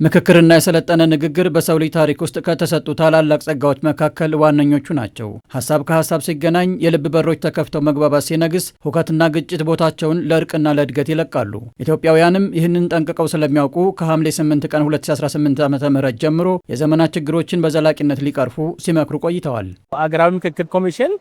ምክክርና የሰለጠነ ንግግር በሰው ልጅ ታሪክ ውስጥ ከተሰጡ ታላላቅ ጸጋዎች መካከል ዋነኞቹ ናቸው። ሀሳብ ከሀሳብ ሲገናኝ፣ የልብ በሮች ተከፍተው መግባባት ሲነግስ፣ ሁከትና ግጭት ቦታቸውን ለእርቅና ለእድገት ይለቃሉ። ኢትዮጵያውያንም ይህንን ጠንቅቀው ስለሚያውቁ ከሐምሌ 8 ቀን 2018 ዓ.ም ጀምሮ የዘመናት ችግሮችን በዘላቂነት ሊቀርፉ ሲመክሩ ቆይተዋል። አገራዊ ምክክር ኮሚሽን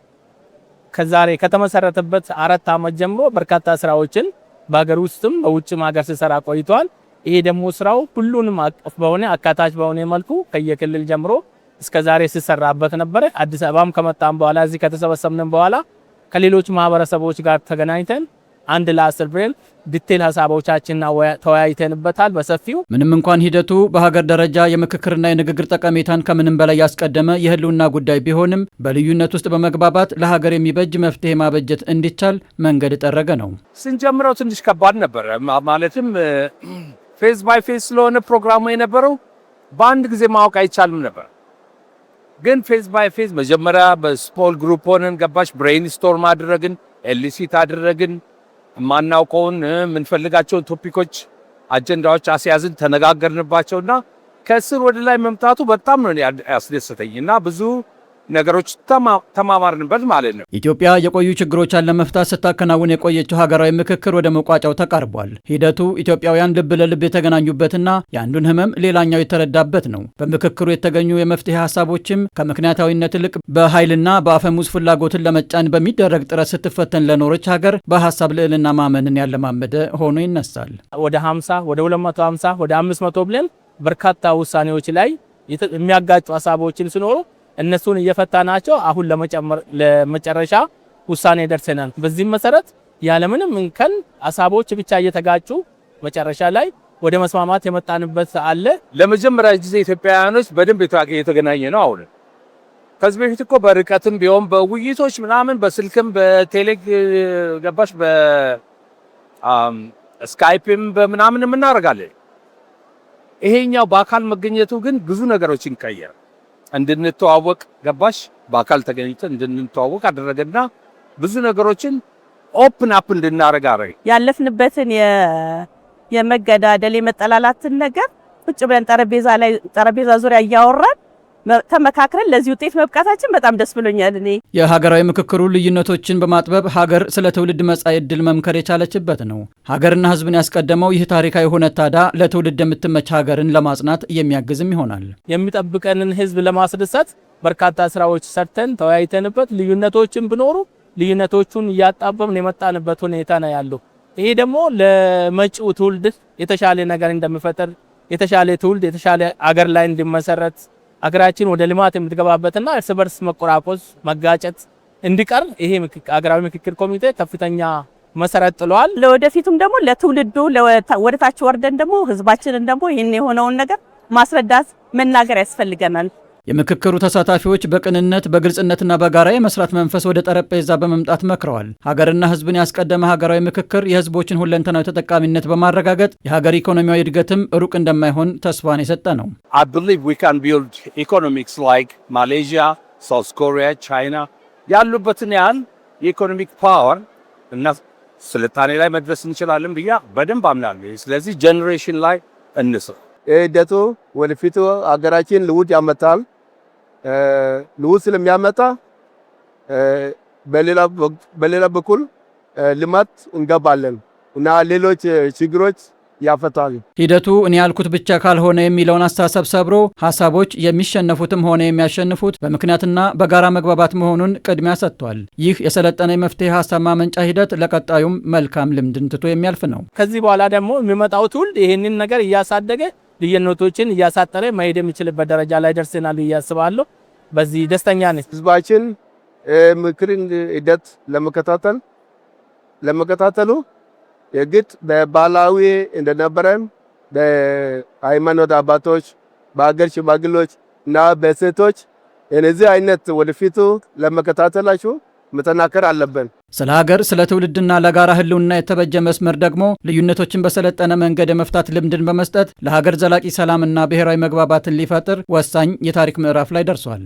ከዛሬ ከተመሰረተበት 4 ዓመት ጀምሮ በርካታ ስራዎችን በሀገር ውስጥም በውጭም ሀገር ሲሰራ ቆይቷል። ይሄ ደግሞ ስራው ሁሉንም አቀፍ በሆነ አካታች በሆነ መልኩ ከየክልል ጀምሮ እስከዛሬ ሲሰራበት ነበር። አዲስ አበባም ከመጣን በኋላ እዚህ ከተሰበሰብን በኋላ ከሌሎች ማህበረሰቦች ጋር ተገናኝተን አንድ ለ10 ብሬል ዲቴል ሐሳቦቻችንና ተወያይተንበታል በሰፊው። ምንም እንኳን ሂደቱ በሀገር ደረጃ የምክክርና የንግግር ጠቀሜታን ከምንም በላይ ያስቀደመ የህልውና ጉዳይ ቢሆንም በልዩነት ውስጥ በመግባባት ለሀገር የሚበጅ መፍትሄ ማበጀት እንዲቻል መንገድ ጠረገ ነው። ስንጀምረው ትንሽ ከባድ ነበር። ማለትም ፌዝ ባይ ፌዝ ስለሆነ ፕሮግራሙ የነበረው በአንድ ጊዜ ማወቅ አይቻልም ነበር። ግን ፌዝ ባይ ፌዝ መጀመሪያ በስሞል ግሩፕ ሆነን ገባሽ ብሬይንስቶርም አደረግን፣ ኤልሲት አደረግን፣ ማናውቀውን የምንፈልጋቸውን ቶፒኮች አጀንዳዎች አስያዝን፣ ተነጋገርንባቸውና ከስር ወደ ላይ መምጣቱ በጣም ነው ያስደሰተኝና ብዙ ነገሮች ተማማርንበት ማለት ነው። ኢትዮጵያ የቆዩ ችግሮቿን ለመፍታት ስታከናውን የቆየችው ሀገራዊ ምክክር ወደ መቋጫው ተቃርቧል። ሂደቱ ኢትዮጵያውያን ልብ ለልብ የተገናኙበትና የአንዱን ህመም ሌላኛው የተረዳበት ነው። በምክክሩ የተገኙ የመፍትሄ ሀሳቦችም ከምክንያታዊነት ይልቅ በኃይልና በአፈሙዝ ፍላጎትን ለመጫን በሚደረግ ጥረት ስትፈተን ለኖረች ሀገር በሀሳብ ልዕልና ማመንን ያለማመደ ሆኖ ይነሳል። ወደ 50 ወደ 250 ወደ 500 ብለን በርካታ ውሳኔዎች ላይ የሚያጋጩ ሀሳቦችን ሲኖሩ እነሱን እየፈታናቸው አሁን ለመጨረሻ ውሳኔ ደርሰናል። በዚህም መሰረት ያለምንም እንከን ሀሳቦች ብቻ እየተጋጩ መጨረሻ ላይ ወደ መስማማት የመጣንበት አለ። ለመጀመሪያ ጊዜ ኢትዮጵያውያኖች በደንብ የተገናኘ ነው። አሁን ከዚህ በፊት እኮ በርቀትም ቢሆን በውይይቶች ምናምን በስልክም በቴሌግ ገባሽ በስካይፕም በምናምን እናደርጋለን። ይሄኛው በአካል መገኘቱ ግን ብዙ ነገሮችን ቀየረ። እንድንተዋወቅ ገባሽ በአካል ተገኝተን እንድንተዋወቅ አደረገና ብዙ ነገሮችን ኦፕን አፕ እንድናረጋ አረገ። ያለፍንበትን የመገዳደል የመጠላላትን ነገር ቁጭ ብለን ጠረጴዛ ዙሪያ እያወራን ተመካክረን ለዚህ ውጤት መብቃታችን በጣም ደስ ብሎኛል። እኔ የሀገራዊ ምክክሩ ልዩነቶችን በማጥበብ ሀገር ስለ ትውልድ መጻኢ ዕድል መምከር የቻለችበት ነው። ሀገርና ሕዝብን ያስቀደመው ይህ ታሪካዊ ሁነት ታዲያ ለትውልድ የምትመች ሀገርን ለማጽናት የሚያግዝም ይሆናል። የሚጠብቀንን ሕዝብ ለማስደሰት በርካታ ስራዎች ሰርተን ተወያይተንበት ልዩነቶችን ቢኖሩ ልዩነቶቹን እያጣበብን የመጣንበት ሁኔታ ነው ያለው። ይሄ ደግሞ ለመጪው ትውልድ የተሻለ ነገር እንደሚፈጠር የተሻለ ትውልድ የተሻለ ሀገር ላይ እንዲመሰረት አገራችን ወደ ልማት የምትገባበትና እርስ በርስ መቆራቆስ መጋጨት እንዲቀር ይሄ ሀገራዊ ምክክር ኮሚቴ ከፍተኛ መሰረት ጥሏል። ለወደፊቱም ደግሞ ለትውልዱ ወደታች ወርደን ደግሞ ህዝባችንን ደግሞ ይሄን የሆነውን ነገር ማስረዳት መናገር ያስፈልገናል። የምክክሩ ተሳታፊዎች በቅንነት በግልጽነትና በጋራ የመስራት መንፈስ ወደ ጠረጴዛ በመምጣት መክረዋል። ሀገርና ህዝብን ያስቀደመ ሀገራዊ ምክክር የህዝቦችን ሁለንተናዊ ተጠቃሚነት በማረጋገጥ የሀገር ኢኮኖሚያዊ እድገትም ሩቅ እንደማይሆን ተስፋን የሰጠ ነው። I believe we can build economics like Malaysia, South Korea, China ያሉበትን ያህል የኢኮኖሚክ ፓወር እና ስልጣኔ ላይ መድረስ እንችላለን ብዬ በደንብ አምናለሁ። ስለዚህ ጄኔሬሽን ላይ እንስራ። ሂደቱ ወደፊቱ ሀገራችን ልውጥ ያመጣል። ልውጥ ስለሚያመጣ በሌላ በኩል ልማት እንገባለን እና ሌሎች ችግሮች ያፈታሉ። ሂደቱ እኔ ያልኩት ብቻ ካልሆነ የሚለውን አስተሳሰብ ሰብሮ ሀሳቦች የሚሸነፉትም ሆነ የሚያሸንፉት በምክንያትና በጋራ መግባባት መሆኑን ቅድሚያ ሰጥቷል። ይህ የሰለጠነ የመፍትሄ ሀሳብ ማመንጫ ሂደት ለቀጣዩም መልካም ልምድን ትቶ የሚያልፍ ነው። ከዚህ በኋላ ደግሞ የሚመጣው ትውልድ ይህንን ነገር እያሳደገ ልዩነቶችን እያሳጠረ መሄድ የሚችልበት ደረጃ ላይ ደርሰናል ብዬ አስባለሁ። በዚህ ደስተኛ ነኝ። ህዝባችን ምክክርን ሂደት ለመከታተሉ የግድ በባህላዊ እንደነበረን በሃይማኖት አባቶች፣ በአገር ሽማግሌዎች እና በሴቶች እነዚህ አይነት ወደፊቱ ለመከታተላችሁ መጠናከር አለብን። ስለ ሀገር ስለ ትውልድና ለጋራ ህልውና የተበጀ መስመር ደግሞ ልዩነቶችን በሰለጠነ መንገድ የመፍታት ልምድን በመስጠት ለሀገር ዘላቂ ሰላምና ብሔራዊ መግባባትን ሊፈጥር ወሳኝ የታሪክ ምዕራፍ ላይ ደርሷል።